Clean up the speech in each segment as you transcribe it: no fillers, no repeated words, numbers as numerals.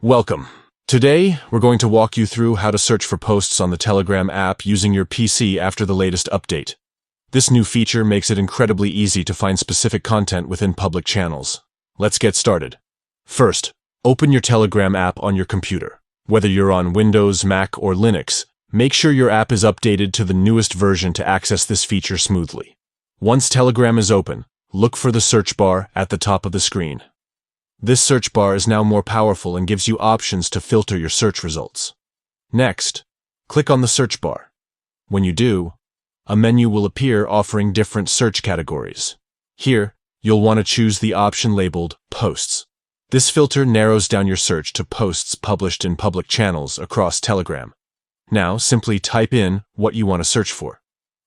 Welcome. Today, we're going to walk you through how to search for posts on the Telegram app using your PC after the latest update. This new feature makes it incredibly easy to find specific content within public channels. Let's get started. First, open your Telegram app on your computer. Whether you're on Windows, Mac, or Linux, make sure your app is updated to the newest version to access this feature smoothly. Once Telegram is open, look for the search bar at the top of the screen. This search bar is now more powerful and gives you options to filter your search results. Next, click on the search bar. When you do, a menu will appear offering different search categories. Here, you'll want to choose the option labeled Posts. This filter narrows down your search to posts published in public channels across Telegram. Now, simply type in what you want to search for.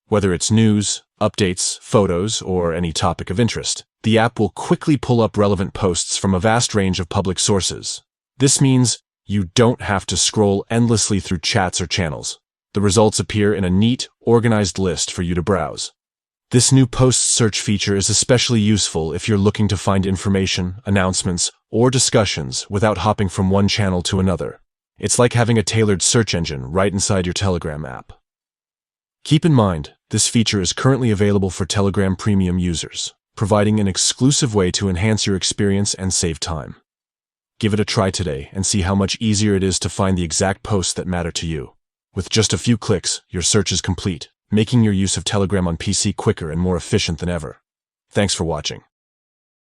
Whether it's news, updates, photos, or any topic of interest, the app will quickly pull up relevant posts from a vast range of public sources. This means you don't have to scroll endlessly through chats or channels. The results appear in a neat, organized list for you to browse. This new post search feature is especially useful if you're looking to find information, announcements, or discussions without hopping from one channel to another. It's like having a tailored search engine right inside your Telegram app. Keep in mind, this feature is currently available for Telegram Premium users, providing an exclusive way to enhance your experience and save time. Give it a try today and see how much easier it is to find the exact posts that matter to you. With just a few clicks, your search is complete, making your use of Telegram on PC quicker and more efficient than ever. Thanks for watching.